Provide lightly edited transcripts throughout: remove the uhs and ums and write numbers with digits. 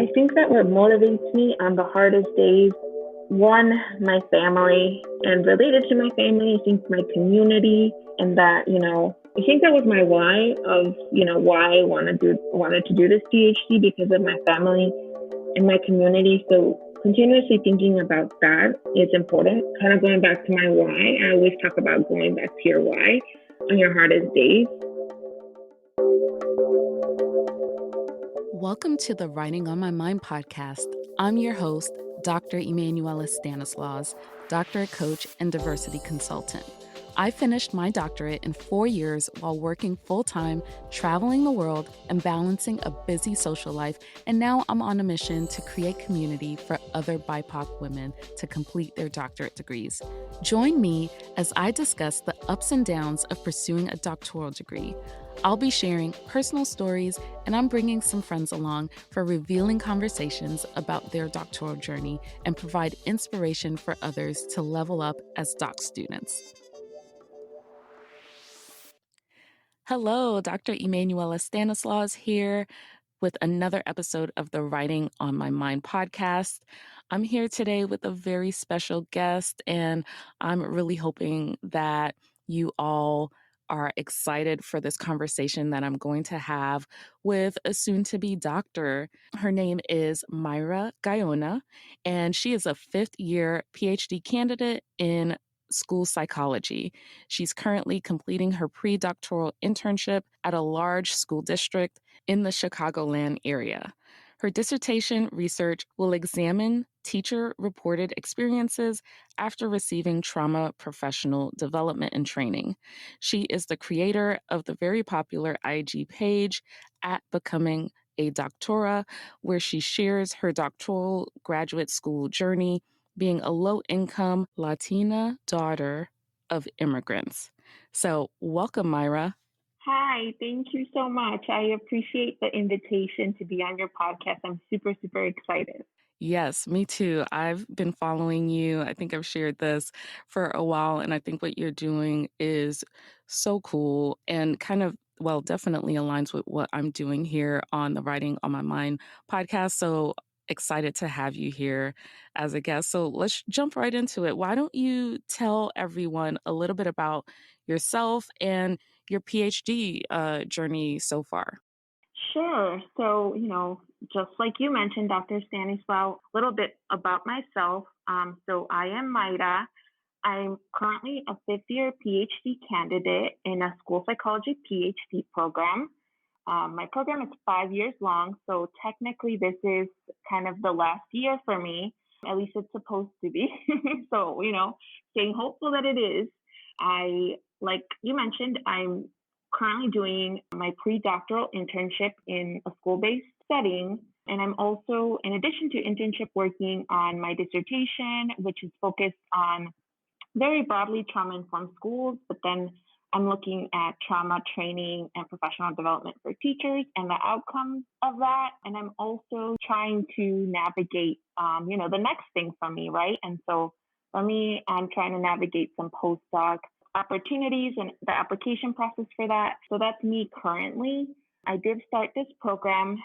I think that what motivates me on the hardest days, one, my family, and related to my family, I think my community, and that, I think that was my why of, why I wanted to do this PhD because of my family and my community. So continuously thinking about that is important. Kind of going back to my why, I always talk about going back to your why on your hardest days. Welcome to the Writing on My Mind podcast. I'm your host, Dr. Emmanuela Stanislaus, doctorate coach and diversity consultant. I finished my doctorate in 4 years while working full-time, traveling the world, and balancing a busy social life, and now I'm on a mission to create community for other BIPOC women to complete their doctorate degrees. Join me as I discuss the ups and downs of pursuing a doctoral degree. I'll be sharing personal stories, and I'm bringing some friends along for revealing conversations about their doctoral journey and provide inspiration for others to level up as doc students. Hello, Dr. Emmanuela Stanislaus here with another episode of the Writing on My Mind podcast. I'm here today with a very special guest, and I'm really hoping that you all are excited for this conversation that I'm going to have with a soon-to-be doctor. Her name is Mayra Gaona, and she is a fifth-year PhD candidate in school psychology. She's currently completing her pre-doctoral internship at a large school district in the Chicagoland area. Her dissertation research will examine teacher-reported experiences after receiving trauma professional development and training. She is the creator of the very popular IG page at Becoming a Doctora, where she shares her doctoral graduate school journey being a low-income Latina daughter of immigrants. So welcome, Mayra. Hi, thank you so much. I appreciate the invitation to be on your podcast. I'm super, super excited. Yes, me too. I've been following you. I think I've shared this for a while, and I think what you're doing is so cool and definitely aligns with what I'm doing here on the Writing on My Mind podcast. So excited to have you here as a guest. So let's jump right into it. Why don't you tell everyone a little bit about yourself and your PhD journey so far? Sure. So, just like you mentioned, Dr. Stanislaus, a little bit about myself. So, I am Mayra. I'm currently a fifth year PhD candidate in a school psychology PhD program. My program is 5 years long, so technically this is kind of the last year for me. At least it's supposed to be. So, staying hopeful that it is. Like you mentioned, I'm currently doing my pre-doctoral internship in a school-based setting. And I'm also, in addition to internship, working on my dissertation, which is focused on very broadly trauma-informed schools, but then I'm looking at trauma training and professional development for teachers and the outcomes of that. And I'm also trying to navigate, the next thing for me, right? And so for me, I'm trying to navigate some postdoc opportunities and the application process for that. So that's me currently. I did start this program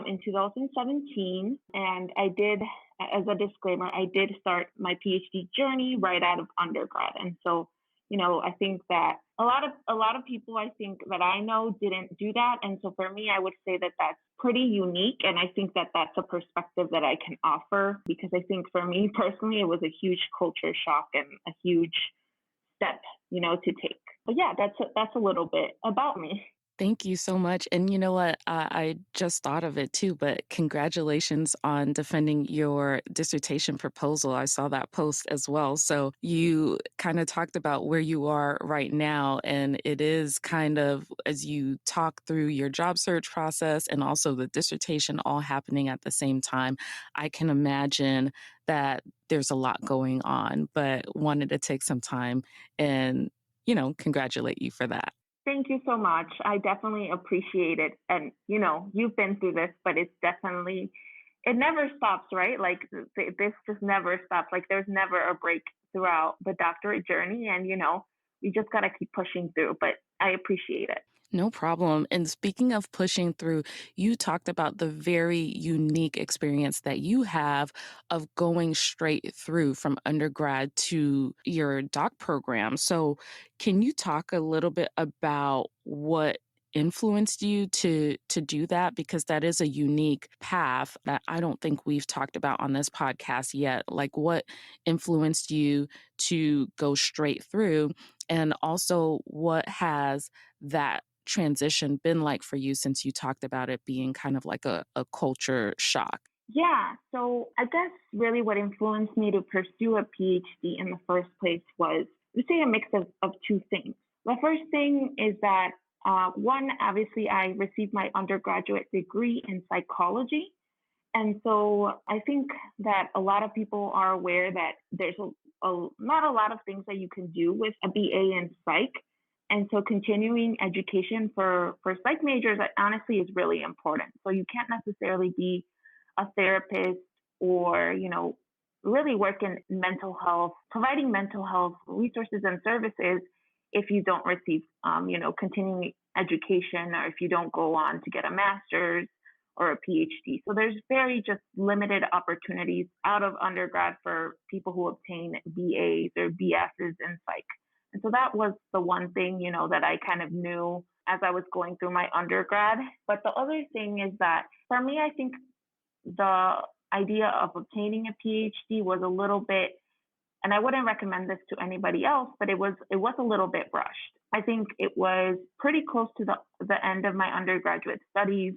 in 2017, and I did, as a disclaimer, I did start my PhD journey right out of undergrad. And so, I think that a lot of people I think that I know didn't do that. And so for me, I would say that that's pretty unique. And I think that that's a perspective that I can offer, because I think for me personally, it was a huge culture shock and a huge step, to take. But yeah, that's a little bit about me. Thank you so much. And you know what? I just thought of it too, but congratulations on defending your dissertation proposal. I saw that post as well. So you kind of talked about where you are right now. And it is kind of, as you talk through your job search process and also the dissertation all happening at the same time, I can imagine that there's a lot going on, but wanted to take some time and, congratulate you for that. Thank you so much. I definitely appreciate it. And, you've been through this, but it never stops, right? Like this just never stops. Like there's never a break throughout the doctorate journey. And, we just got to keep pushing through, but I appreciate it. No problem. And speaking of pushing through, you talked about the very unique experience that you have of going straight through from undergrad to your doc program. So, can you talk a little bit about what influenced you to do that, because that is a unique path that I don't think we've talked about on this podcast yet. Like, what influenced you to go straight through, and also what has that transition been like for you, since you talked about it being kind of like a culture shock? Yeah, so I guess really what influenced me to pursue a PhD in the first place was, let's say, a mix of two things. The first thing is that, one, obviously, I received my undergraduate degree in psychology. And so I think that a lot of people are aware that there's not a lot of things that you can do with a BA in psych. And so continuing education for psych majors honestly is really important. So you can't necessarily be a therapist or, really work in mental health, providing mental health resources and services if you don't receive, continuing education, or if you don't go on to get a master's or a PhD. So there's very just limited opportunities out of undergrad for people who obtain BAs or BSs in psych. And so that was the one thing, that I kind of knew as I was going through my undergrad. But the other thing is that for me, I think the idea of obtaining a PhD was a little bit, and I wouldn't recommend this to anybody else, but it was a little bit rushed. I think it was pretty close to the end of my undergraduate studies.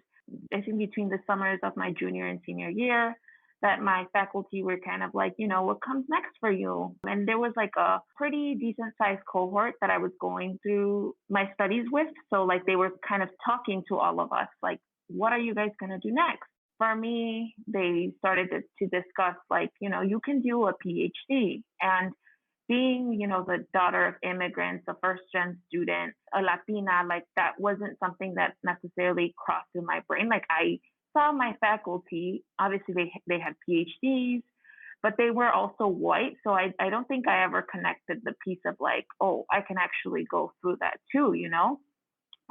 I think between the summers of my junior and senior year, that my faculty were kind of like, what comes next for you? And there was like a pretty decent sized cohort that I was going through my studies with. So like they were kind of talking to all of us, like, what are you guys going to do next? For me, they started to discuss like, you can do a PhD. And being, the daughter of immigrants, a first gen student, a Latina, like that wasn't something that necessarily crossed through my brain. Like I saw my faculty, obviously they had PhDs, but they were also white. So I don't think I ever connected the piece of like, oh, I can actually go through that too.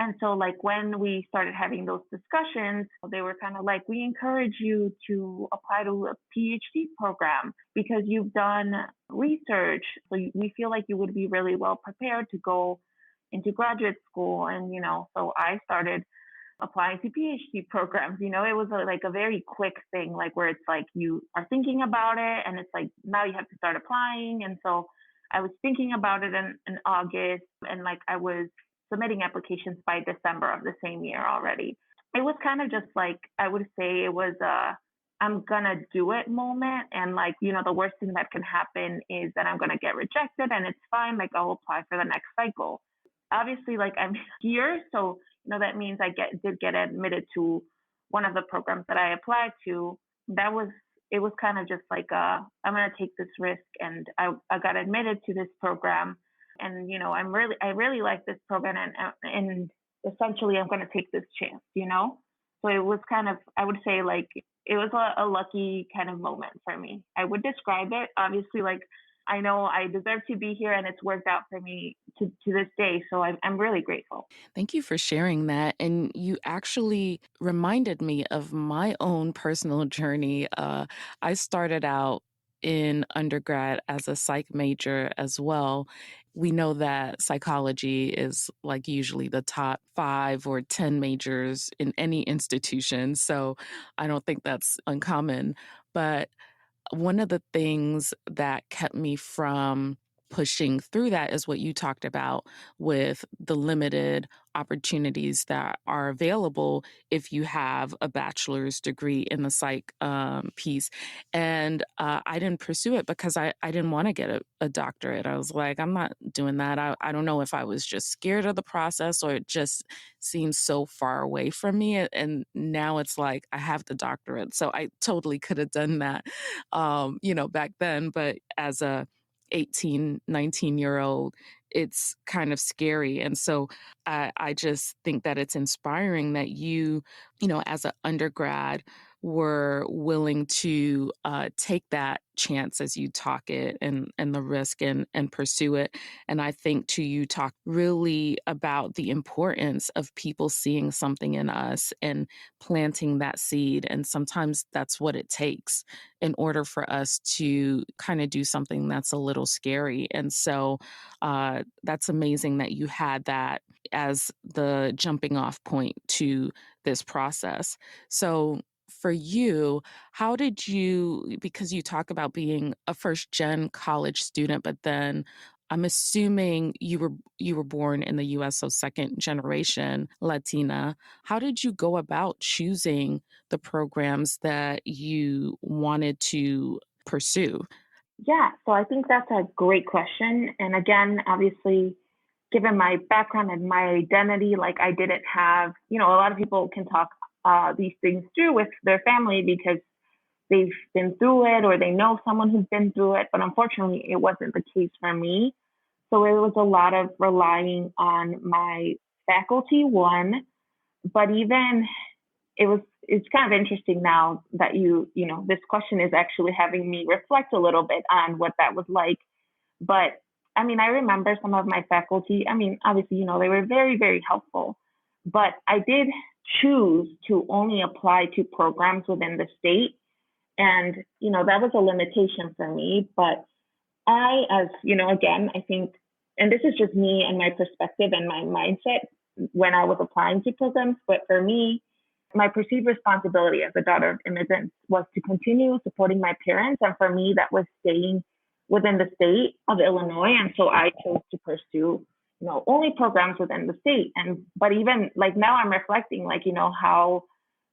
And so, like, when we started having those discussions, they were kind of like, we encourage you to apply to a PhD program because you've done research. So we feel like you would be really well prepared to go into graduate school. And, so I started applying to PhD programs. It was like a very quick thing, like where it's like you are thinking about it and it's like now you have to start applying. And so I was thinking about it in August, and like I was submitting applications by December of the same year already. It was kind of just like, I would say it was a I'm gonna do it moment. And like, the worst thing that can happen is that I'm gonna get rejected and it's fine. Like I'll apply for the next cycle. Obviously, like I'm here. So, that means I did get admitted to one of the programs that I applied to. It was kind of just like, I'm gonna take this risk. And I got admitted to this program, and I really like this program, and essentially I'm going to take this chance. So it was kind of, I would say, like it was a lucky kind of moment for me. I would describe it obviously like I know I deserve to be here, and it's worked out for me to this day. So I'm really grateful. Thank you for sharing that. And you actually reminded me of my own personal journey. I started out in undergrad as a psych major as well. We know that psychology is like usually the top 5 or 10 majors in any institution. So I don't think that's uncommon. But one of the things that kept me from pushing through that is what you talked about, with the limited opportunities that are available if you have a bachelor's degree in the psych piece. And I didn't pursue it because I didn't want to get a doctorate. I was like, I'm not doing that. I don't know if I was just scared of the process or it just seems so far away from me. And now it's like I have the doctorate. So I totally could have done that, back then. But as a 18, 19-year-old, it's kind of scary. And so I just think that it's inspiring that you, as an undergrad, were willing to take that chance as you talk it and the risk and pursue it. And I think too, you talk really about the importance of people seeing something in us and planting that seed. And sometimes that's what it takes in order for us to kind of do something that's a little scary. And so that's amazing that you had that as the jumping off point to this process. So, for you, how did you, because you talk about being a first gen college student, but then I'm assuming you were born in the US, so second generation Latina. How did you go about choosing the programs that you wanted to pursue? Yeah, so I think that's a great question. And again, obviously, given my background and my identity, like I didn't have, a lot of people can talk these things through with their family because they've been through it or they know someone who's been through it. But unfortunately, it wasn't the case for me. So it was a lot of relying on my faculty, one, but even it's kind of interesting now that this question is actually having me reflect a little bit on what that was like. But I mean, I remember some of my faculty. I mean, obviously, they were very, very helpful, but I did choose to only apply to programs within the state. And, that was a limitation for me. But again, I think, and this is just me and my perspective and my mindset when I was applying to programs, but for me, my perceived responsibility as a daughter of immigrants was to continue supporting my parents. And for me, that was staying within the state of Illinois. And so I chose to pursue, only programs within the state. But even like now I'm reflecting, like, how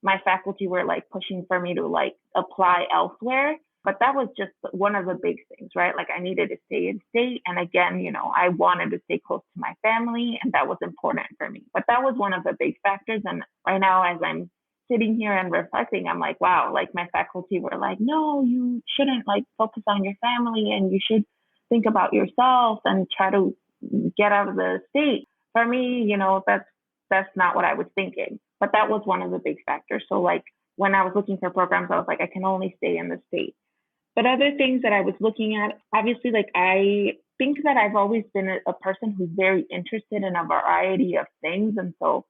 my faculty were like pushing for me to like apply elsewhere. But that was just one of the big things, right? Like I needed to stay in state. And again, I wanted to stay close to my family and that was important for me. But that was one of the big factors. And right now, as I'm sitting here and reflecting, I'm like, wow, like my faculty were like, no, you shouldn't like focus on your family and you should think about yourself and try to get out of the state. For me, that's not what I was thinking. But that was one of the big factors. So like when I was looking for programs, I was like, I can only stay in the state. But other things that I was looking at, obviously, like I think that I've always been a person who's very interested in a variety of things. And so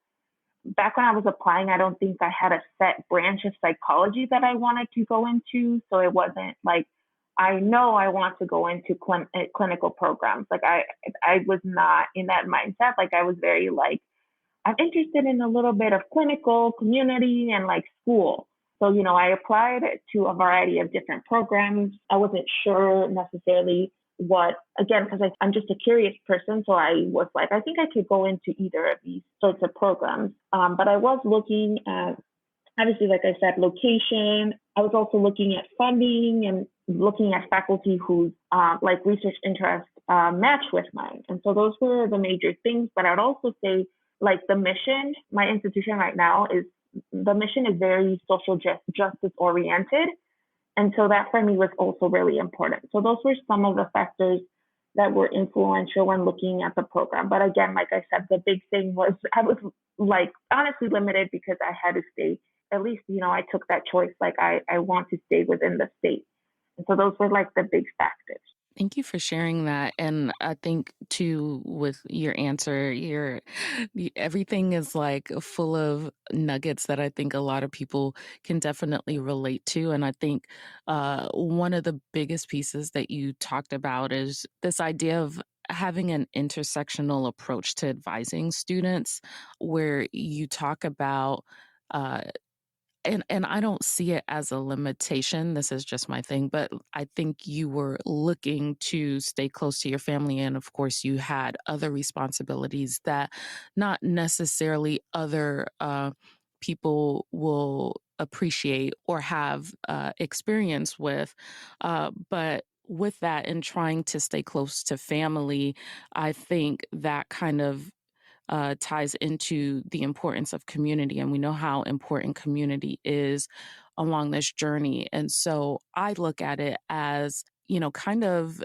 back when I was applying, I don't think I had a set branch of psychology that I wanted to go into. So it wasn't like, I know I want to go into clinical programs. Like I was not in that mindset. Like I was very like, I'm interested in a little bit of clinical, community, and like school. So, I applied to a variety of different programs. I wasn't sure necessarily again, because I'm just a curious person. So I was like, I think I could go into either of these sorts of programs. But I was looking at, obviously, like I said, location. I was also looking at funding and looking at faculty whose like research interests match with mine. And so those were the major things. But I'd also say like the mission, my institution right now the mission is very social justice oriented. And so that for me was also really important. So those were some of the factors that were influential when looking at the program. But again, like I said, the big thing was I was like honestly limited because I had to stay, at least, I took that choice. Like I want to stay within the state. And so those were like the big factors. Thank you for sharing that. And I think too, with your answer, everything is like full of nuggets that I think a lot of people can definitely relate to. And I think one of the biggest pieces that you talked about is this idea of having an intersectional approach to advising students, where you talk about uh, and I don't see it as a limitation, this is just my thing, but I think you were looking to stay close to your family, and of course, you had other responsibilities that not necessarily other, people will appreciate or have, experience with, but with that and trying to stay close to family, I think that kind of ties into the importance of community. And we know how important community is along this journey. And so I look at it as, kind of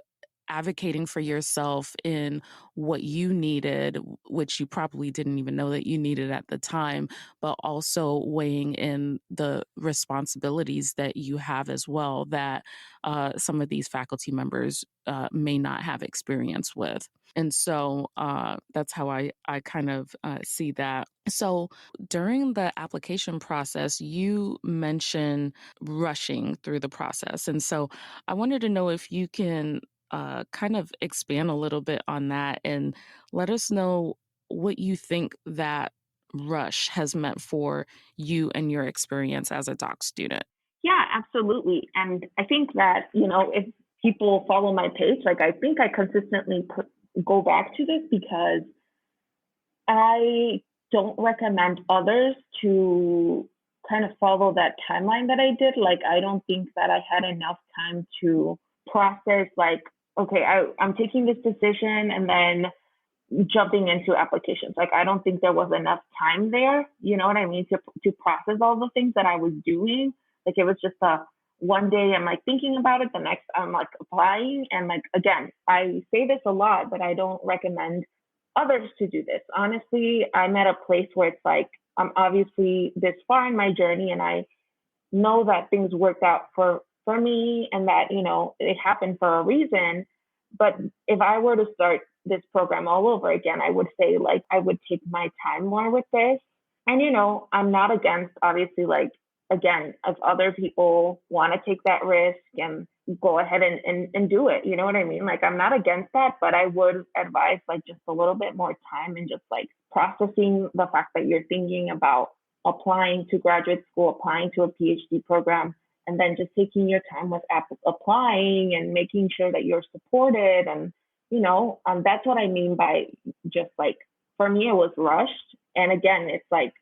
advocating for yourself in what you needed, which you probably didn't even know that you needed at the time, but also weighing in the responsibilities that you have as well that some of these faculty members may not have experience with. And so that's how I kind of see that. So during the application process, you mentioned rushing through the process. And so I wanted to know if you can kind of expand a little bit on that and let us know what you think that rush has meant for you and your experience as a doc student. Yeah, absolutely. And I think that, if people follow my page, like I think I consistently go back to this because I don't recommend others to kind of follow that timeline that I did. Like, I don't think that I had enough time to process, like, okay, I'm taking this decision and then jumping into applications. Like, I don't think there was enough time there. You know what I mean? To process all the things that I was doing. Like, it was just a one day I'm like thinking about it, the next I'm like applying. And like, again, I say this a lot, but I don't recommend others to do this. Honestly, I'm at a place where it's like, I'm obviously this far in my journey and I know that things worked out for me and that, it happened for a reason. But if I were to start this program all over again, I would say like I would take my time more with this. And I'm not against, obviously, like, again, if other people want to take that risk and go ahead and do it, you know what I mean? Like, I'm not against that, but I would advise like just a little bit more time and just like processing the fact that you're thinking about applying to graduate school, applying to a PhD program, and then just taking your time with applying and making sure that you're supported. And, that's what I mean by just like, for me, it was rushed. And again, it's like,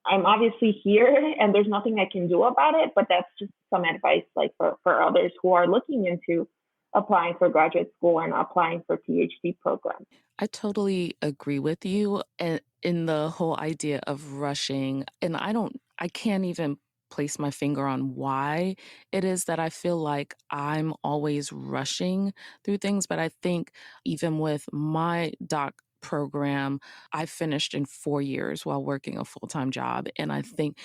I'm obviously here and there's nothing I can do about it, but that's just some advice like for others who are looking into applying for graduate school and applying for PhD programs. I totally agree with you in the whole idea of rushing. And I can't even place my finger on why it is that I feel like I'm always rushing through things. But I think even with my doc program, I finished in 4 years while working a full time job. And I think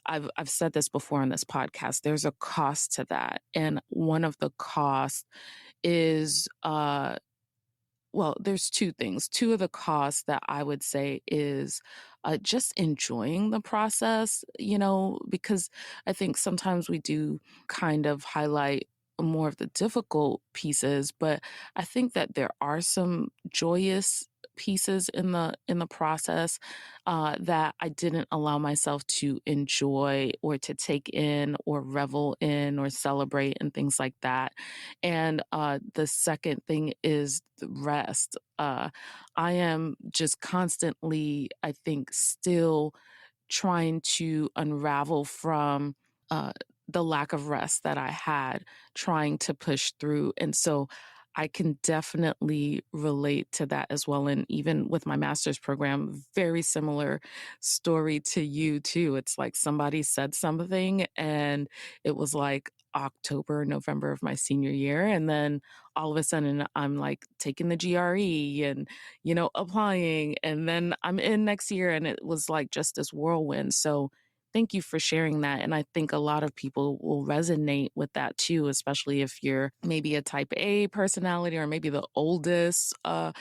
I've said this before on this podcast, there's a cost to that. And one of the costs is well, there's 2 things. 2 of the costs that I would say is, just enjoying the process, because I think sometimes we do kind of highlight more of the difficult pieces, but I think that there are some joyous pieces in the process, that I didn't allow myself to enjoy or to take in or revel in or celebrate and things like that. And the second thing is the rest. I am just constantly, I think, still trying to unravel from uh, the lack of rest that I had trying to push through. And so I can definitely relate to that as well. And even with my master's program, very similar story to you, too. It's like somebody said something, and it was like October, November of my senior year. And then all of a sudden, I'm like taking the GRE and applying, and then I'm in next year, and it was like just this whirlwind. So thank you for sharing that. And I think a lot of people will resonate with that too, especially if you're maybe a type A personality or maybe the oldest of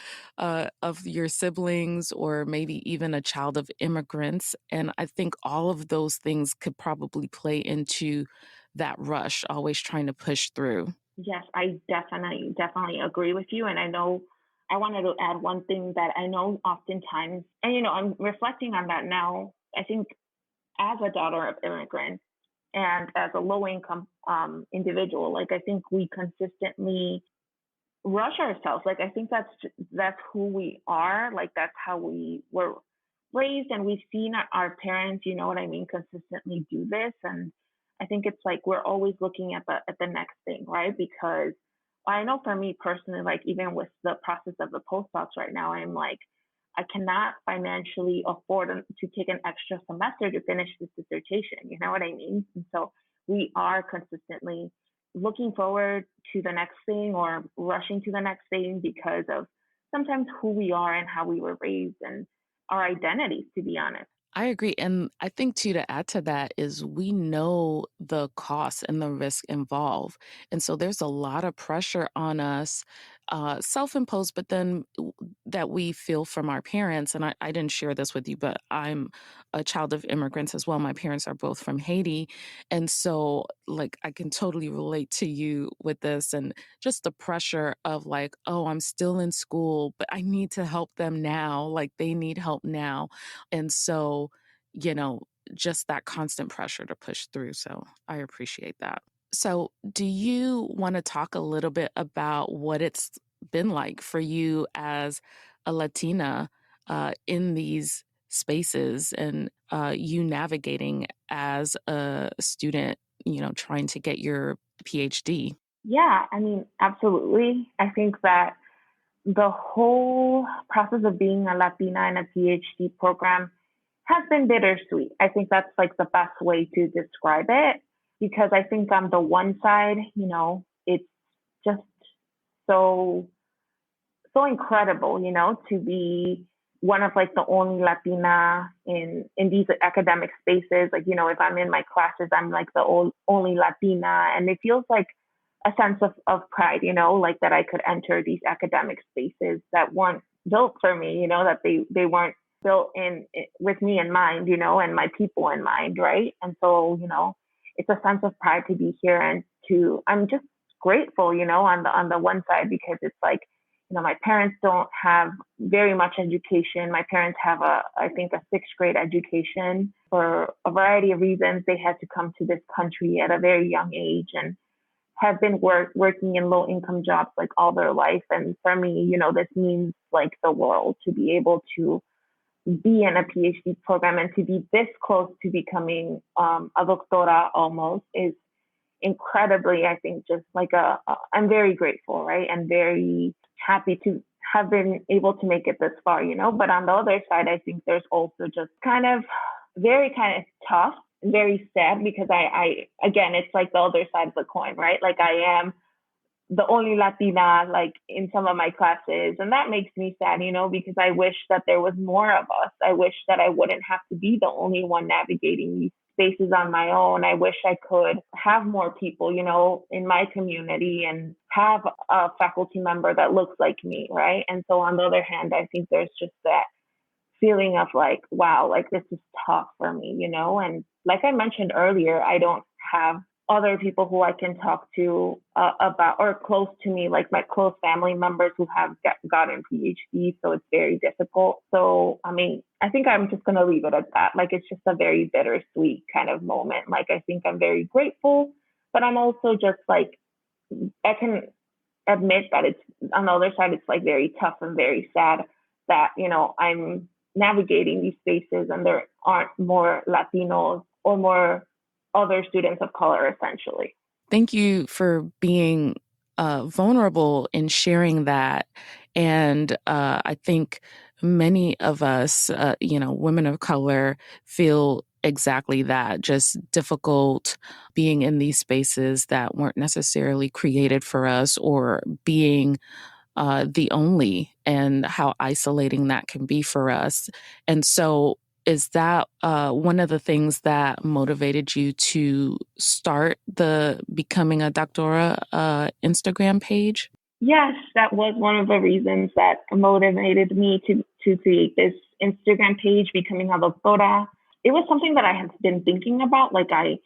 your siblings, or maybe even a child of immigrants. And I think all of those things could probably play into that rush, always trying to push through. Yes, I definitely agree with you. And I know I wanted to add one thing that I know oftentimes, and I'm reflecting on that now. I think as a daughter of immigrants and as a low income individual, like I think we consistently rush ourselves. Like I think that's who we are. Like that's how we were raised, and we've seen our parents, you know what I mean, consistently do this. And I think it's like we're always looking at the next thing, right? Because I know for me personally, like even with the process of the postdocs right now, I'm like, I cannot financially afford to take an extra semester to finish this dissertation. You know what I mean? And so we are consistently, looking forward to the next thing or rushing to the next thing because of sometimes who we are and how we were raised and our identities, to be honest. I agree. And I think too, to add to that is we know the costs and the risk involved. And so there's a lot of pressure on us, self-imposed, but then that we feel from our parents. And I didn't share this with you, but I'm a child of immigrants as well. My parents are both from Haiti. And so like I can totally relate to you with this and just the pressure of like, oh, I'm still in school, but I need to help them now. Like they need help now. And so, you know, just that constant pressure to push through. So I appreciate that. So, do you want to talk a little bit about what it's been like for you as a Latina in these spaces and you navigating as a student, trying to get your PhD? Yeah, I mean, absolutely. I think that the whole process of being a Latina in a PhD program has been bittersweet. I think that's like the best way to describe it because I think on the one side, it's just so incredible, to be one of like the only Latina in these academic spaces. Like, if I'm in my classes, I'm like the only Latina, and it feels like a sense of pride, like that I could enter these academic spaces that weren't built for me, that they weren't built with me in mind, and my people in mind, right? And so, it's a sense of pride to be here and I'm just grateful, on the one side because it's like my parents don't have very much education. My parents have I think a sixth grade education for a variety of reasons. They had to come to this country at a very young age and have been working in low income jobs like all their life. And for me, this means like the world to be able to be in a PhD program and to be this close to becoming a doctora almost is incredibly, I think, just like I'm very grateful, right? And very happy to have been able to make it this far, But on the other side, I think there's also just kind of tough, very sad because again, it's like the other side of the coin, right? Like I am the only Latina like in some of my classes. And that makes me sad, because I wish that there was more of us. I wish that I wouldn't have to be the only one navigating these spaces on my own. I wish I could have more people, in my community and have a faculty member that looks like me, right? And so on the other hand, I think there's just that feeling of like, wow, like this is tough for me, And like I mentioned earlier, I don't have other people who I can talk to about or close to me, like my close family members who have gotten PhDs. So it's very difficult. So, I mean, I think I'm just going to leave it at that. Like, it's just a very bittersweet kind of moment. Like, I think I'm very grateful, but I'm also just like, I can admit that it's on the other side, it's like very tough and very sad that, I'm navigating these spaces and there aren't more Latinos or more other students of color, essentially. Thank you for being vulnerable in sharing that. And I think many of us, women of color, feel exactly that, just difficult being in these spaces that weren't necessarily created for us or being the only and how isolating that can be for us. And so, is that one of the things that motivated you to start the Becoming a Doctora Instagram page? Yes, that was one of the reasons that motivated me to create this Instagram page, Becoming a Doctora. It was something that I had been thinking about. Like I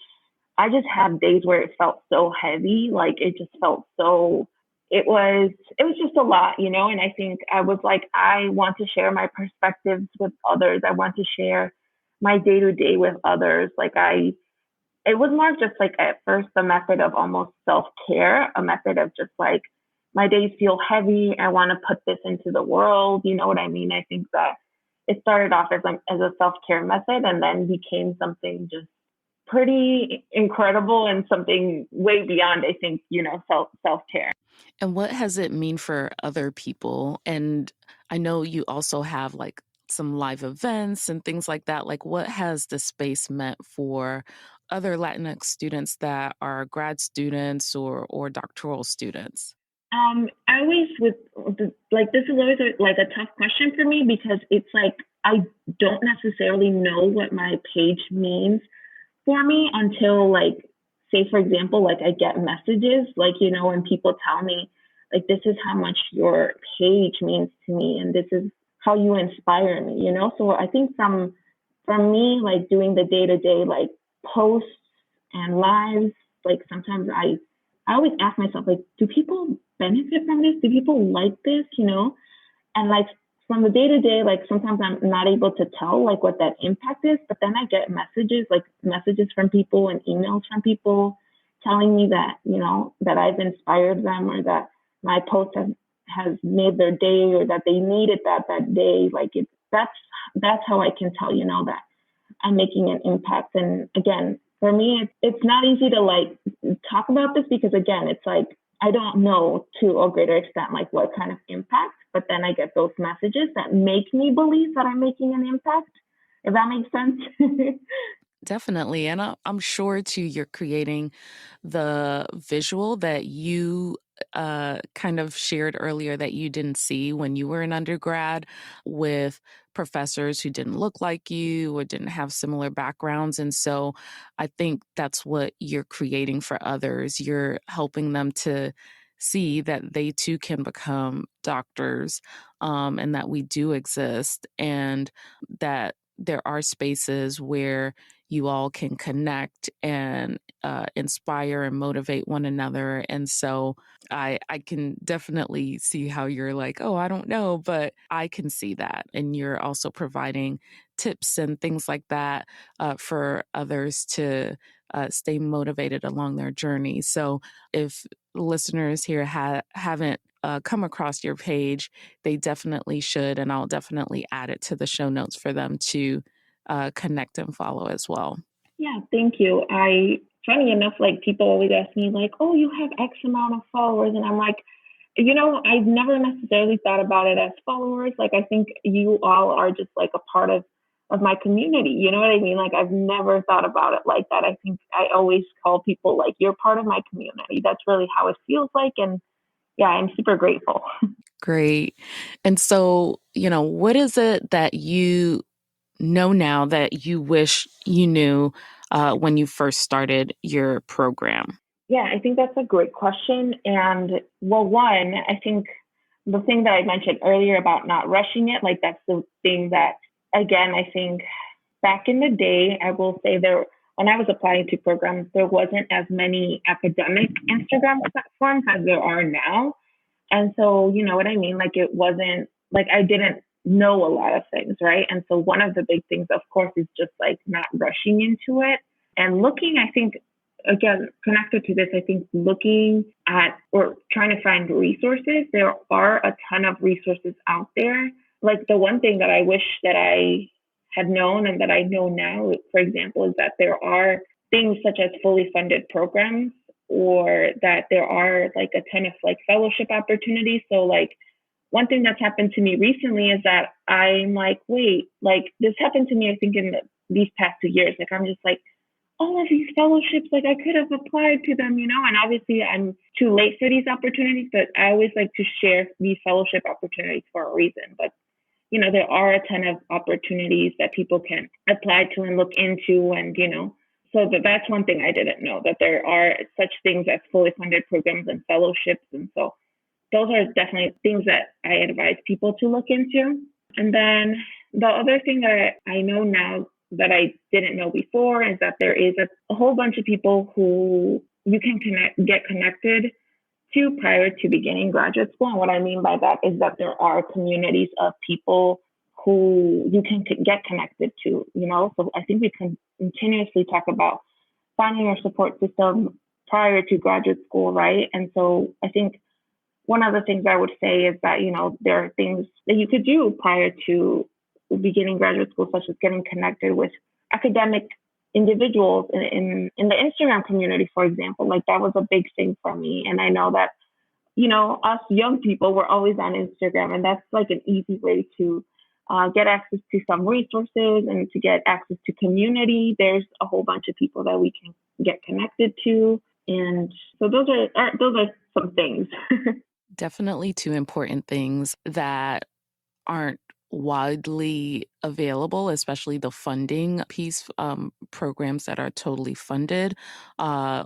just had days where it felt so heavy. Like it just felt so it was just a lot, and I think I was like, I want to share my perspectives with others. I want to share my day to day with others. It was more just like at first a method of almost self care, a method of just like my days feel heavy. I want to put this into the world. You know what I mean? I think that it started off as a self care method and then became something just pretty incredible and something way beyond, I think, self care. And what has it mean for other people? And I know you also have like some live events and things like that. Like, what has the space meant for other Latinx students that are grad students or doctoral students? I always like this is always like a tough question for me because it's like I don't necessarily know what my page means for me until like say for example like I get messages like when people tell me like this is how much your page means to me and this is how you inspire me so I think from me like doing the day-to-day like posts and lives like sometimes I always ask myself like do people benefit from this, do people like this and like from the day to day, like sometimes I'm not able to tell like what that impact is, but then I get messages from people and emails from people telling me that, that I've inspired them or that my post has made their day or that they needed that day. Like that's how I can tell, that I'm making an impact. And again, for me, it's not easy to like talk about this because again, it's like I don't know to a greater extent like what kind of impact, but then I get those messages that make me believe that I'm making an impact. If that makes sense. Definitely. And I'm sure too, you're creating the visual that you kind of shared earlier that you didn't see when you were an undergrad with professors who didn't look like you or didn't have similar backgrounds. And so I think that's what you're creating for others. You're helping them to see that they too can become doctors, and that we do exist, and that there are spaces where you all can connect and inspire and motivate one another. And so I can definitely see how you're like, oh, I don't know, but I can see that. And you're also providing tips and things like that for others to stay motivated along their journey. So if listeners here haven't come across your page, they definitely should. And I'll definitely add it to the show notes for them to connect and follow as well. Yeah, thank you. Funny enough, like people always ask me, like, oh, you have X amount of followers. And I'm like, I've never necessarily thought about it as followers. Like, I think you all are just like a part of my community. You know what I mean? Like, I've never thought about it like that. I think I always call people like, you're part of my community. That's really how it feels like. And yeah, I'm super grateful. Great. And so, what is it that you know now that you wish you knew when you first started your program? Yeah, I think that's a great question. And well, one, I think the thing that I mentioned earlier about not rushing it, like that's the thing that, again, I think back in the day, I will say when I was applying to programs, there wasn't as many academic Instagram platforms as there are now. And so, you know what I mean? Like it wasn't like I didn't know a lot of things, right? And so one of the big things, of course, is just like not rushing into it and looking, I think, again, connected to this, I think looking at or trying to find resources, there are a ton of resources out there. Like the one thing that I wish that I had known and that I know now, for example, is that there are things such as fully funded programs or that there are like a ton of like fellowship opportunities. So like one thing that's happened to me recently is that I'm like, wait, like this happened to me, I think in these past 2 years, like I'm just like, all of these fellowships, like I could have applied to them, and obviously I'm too late for these opportunities, but I always like to share these fellowship opportunities for a reason. But, there are a ton of opportunities that people can apply to and look into. And, so that's one thing I didn't know, that there are such things as fully funded programs and fellowships. And so those are definitely things that I advise people to look into. And then the other thing that I know now that I didn't know before is that there is a whole bunch of people who you can get connected to prior to beginning graduate school. And what I mean by that is that there are communities of people who you can get connected to, So I think we can continuously talk about finding your support system prior to graduate school, right? And so I think one of the things I would say is that, there are things that you could do prior to beginning graduate school, such as getting connected with academic individuals in the Instagram community, for example. Like that was a big thing for me. And I know that, us young people were always on Instagram, and that's like an easy way to get access to some resources and to get access to community. There's a whole bunch of people that we can get connected to. And so those are some things. Definitely two important things that aren't widely available, especially the funding piece, programs that are totally funded,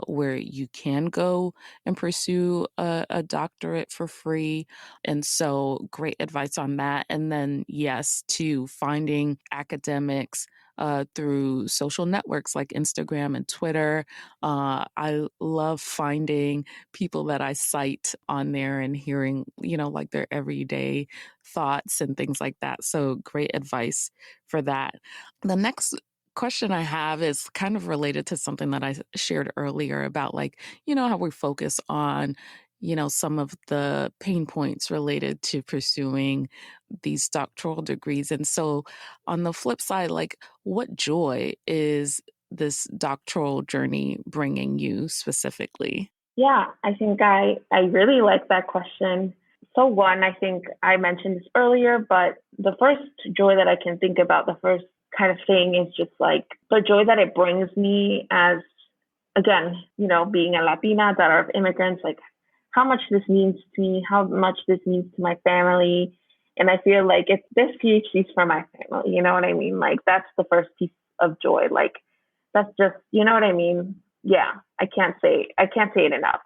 where you can go and pursue a doctorate for free. And so, great advice on that. And then, yes, to finding academics. Through social networks like Instagram and Twitter. I love finding people that I cite on there and hearing, like their everyday thoughts and things like that. So great advice for that. The next question I have is kind of related to something that I shared earlier about like, how we focus on, some of the pain points related to pursuing these doctoral degrees. And so on the flip side, like what joy is this doctoral journey bringing you specifically? Yeah, I think I really like that question. So one, I think I mentioned this earlier, but the first joy that I can think about, the first kind of thing is just like the joy that it brings me as, again, being a Latina, daughter of immigrants, like how much this means to me, how much this means to my family. And I feel like if this PhD is for my family, you know what I mean? Like that's the first piece of joy. Like that's just, you know what I mean? Yeah, I can't say it enough.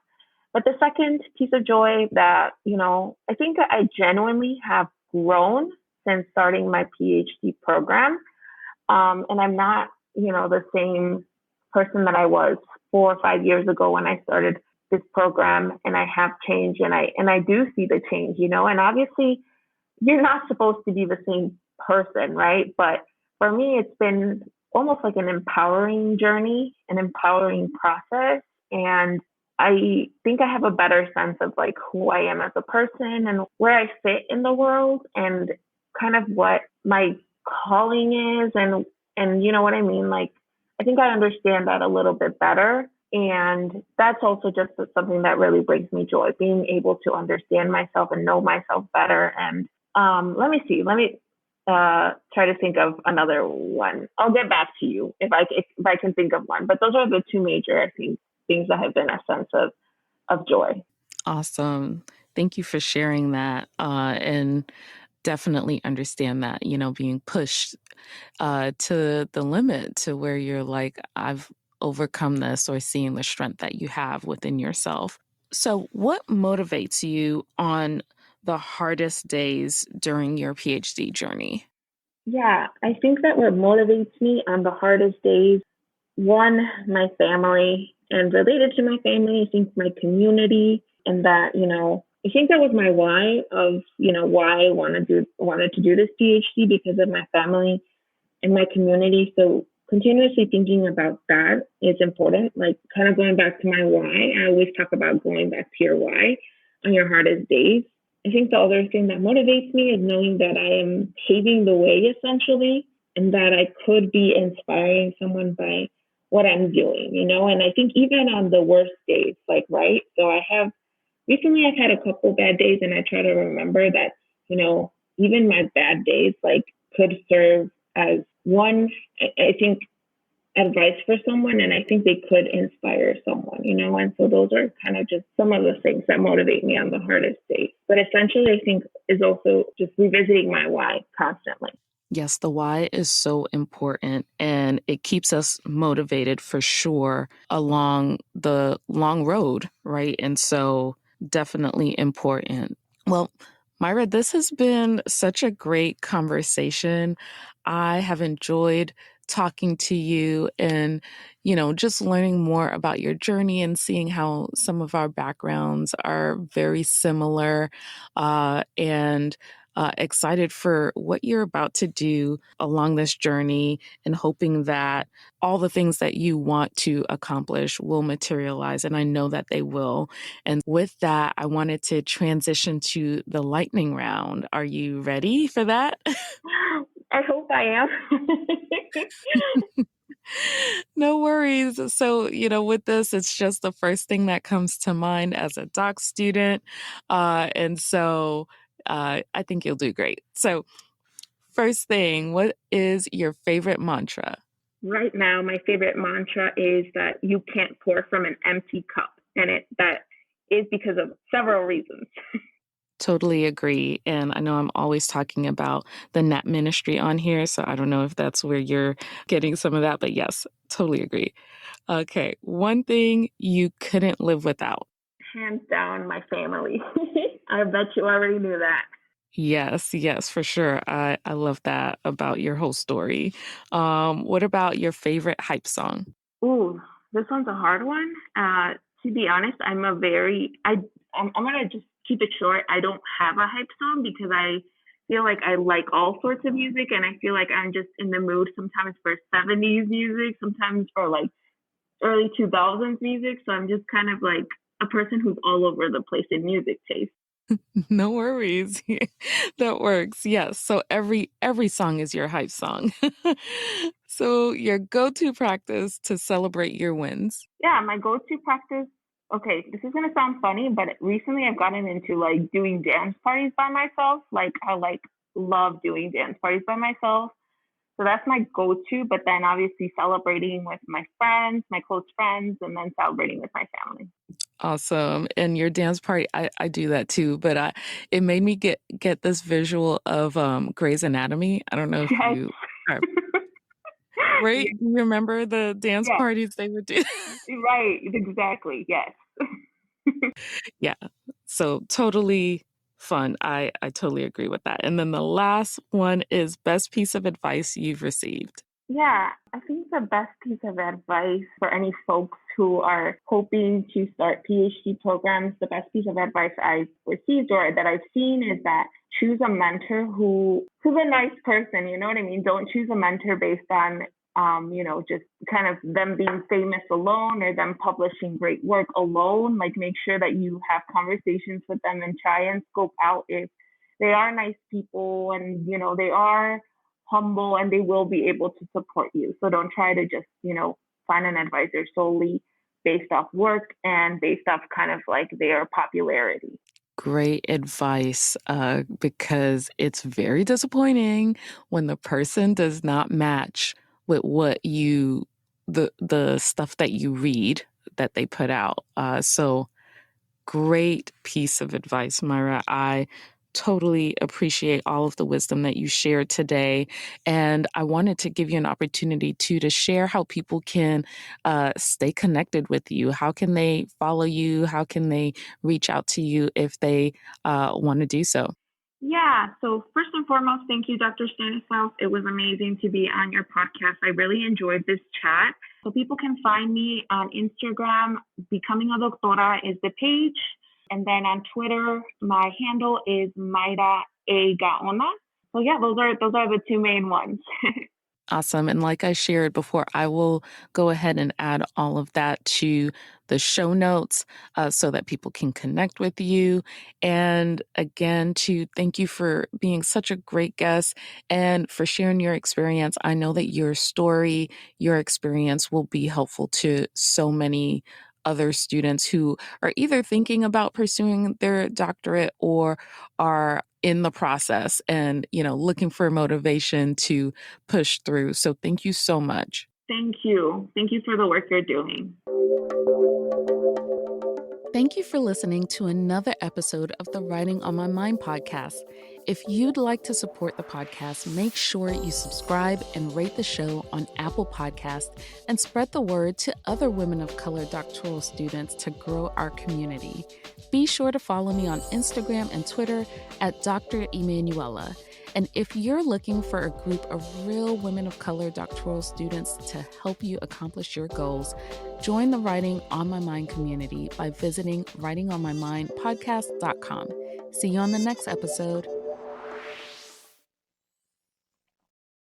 But the second piece of joy that, I think I genuinely have grown since starting my PhD program. And I'm not, the same person that I was 4 or 5 years ago when I started this program, and I have changed, and I do see the change, and obviously you're not supposed to be the same person, right? But for me, it's been almost like an empowering journey, an empowering process. And I think I have a better sense of like who I am as a person and where I fit in the world and kind of what my calling is and you know what I mean? Like I think I understand that a little bit better. And that's also just something that really brings me joy, being able to understand myself and know myself better. And let me see. Let me try to think of another one. I'll get back to you if I can think of one. But those are the two major, I think, things that have been a sense of joy. Awesome. Thank you for sharing that. And definitely understand that, being pushed to the limit to where you're like, I've overcome this, or seeing the strength that you have within yourself. So, what motivates you on the hardest days during your PhD journey? Yeah, I think that what motivates me on the hardest days, one, my family, and related to my family, I think my community, and that, I think that was my why of, why I wanted to do this PhD because of my family and my community. So continuously thinking about that is important. Like kind of going back to my why. I always talk about going back to your why on your hardest days. I think the other thing that motivates me is knowing that I am paving the way essentially and that I could be inspiring someone by what I'm doing, and I think even on the worst days, like, right. So recently I've had a couple bad days and I try to remember that, even my bad days like could serve as one, I think, advice for someone, and I think they could inspire someone, and so those are kind of just some of the things that motivate me on the hardest days. But essentially, I think is also just revisiting my why constantly. Yes, the why is so important, and it keeps us motivated for sure along the long road, right? And so definitely important. Well, Myra, this has been such a great conversation. I have enjoyed talking to you and, just learning more about your journey and seeing how some of our backgrounds are very similar. And excited for what you're about to do along this journey and hoping that all the things that you want to accomplish will materialize. And I know that they will. And with that, I wanted to transition to the lightning round. Are you ready for that? I hope I am. No worries. So, with this, it's just the first thing that comes to mind as a doc student. And so I think you'll do great. So, First thing, what is your favorite mantra? Right now, my favorite mantra is that you can't pour from an empty cup. And that is because of several reasons. Totally agree. And I know I'm always talking about the NAP ministry on here, so I don't know if that's where you're getting some of that, but yes, totally agree. Okay, one thing you couldn't live without. Hands down, my family. I bet you already knew that. Yes, yes, for sure. I love that about your whole story. What about your favorite hype song? Ooh, this one's a hard one. To be honest, I'm gonna just keep it short. I don't have a hype song because I feel like I like all sorts of music, and I feel like I'm just in the mood sometimes for 70s music, sometimes for like early 2000s music. So I'm just kind of like a person who's all over the place in music taste. No worries. That works. Yes. So every song is your hype song. So your go-to practice to celebrate your wins. Yeah, my go-to practice. Okay, this is gonna sound funny, but recently I've gotten into like doing dance parties by myself. Like I love doing dance parties by myself. So that's my go-to. But then obviously celebrating with my friends, my close friends, and then celebrating with my family. Awesome. And your dance party, I do that too, but it made me get this visual of Grey's Anatomy. I don't know if Yes. you are right. Do you remember the dance Yes. parties they would do? Right. Exactly. Yes. Yeah. So totally fun. I totally agree with that. And then the last one is best piece of advice you've received. Yeah, I think the best piece of advice for any folks who are hoping to start PhD programs, the best piece of advice I've received or that I've seen is that choose a mentor who's a nice person. You know what I mean? Don't choose a mentor based on just kind of them being famous alone or them publishing great work alone. Like make sure that you have conversations with them and try and scope out if they are nice people and they are humble and they will be able to support you. So don't try to just, find an advisor solely based off work and based off kind of like their popularity. Great advice, because it's very disappointing when the person does not match with what the stuff that you read that they put out. So great piece of advice, Myra. I totally appreciate all of the wisdom that you shared today. And I wanted to give you an opportunity to share how people can stay connected with you. How can they follow you? How can they reach out to you if they want to do so? Yeah. So first and foremost, thank you, Dr. Stanislaus. It was amazing to be on your podcast. I really enjoyed this chat. So people can find me on Instagram. Becoming a Doctora is the page. And then on Twitter, my handle is Mayra Gaona. So yeah, those are the two main ones. Awesome. And like I shared before, I will go ahead and add all of that to the show notes so that people can connect with you. And again, to thank you for being such a great guest and for sharing your experience. I know that your story, your experience will be helpful to so many other students who are either thinking about pursuing their doctorate or are in the process and looking for motivation to push through. So thank you so much. Thank you. Thank you for the work you're doing. Thank you for listening to another episode of the Writing on My Mind podcast. If you'd like to support the podcast, make sure you subscribe and rate the show on Apple Podcasts and spread the word to other women of color doctoral students to grow our community. Be sure to follow me on Instagram and Twitter at Dr. Emmanuela. And if you're looking for a group of real women of color doctoral students to help you accomplish your goals, join the Writing on My Mind community by visiting writingonmymindpodcast.com. See you on the next episode.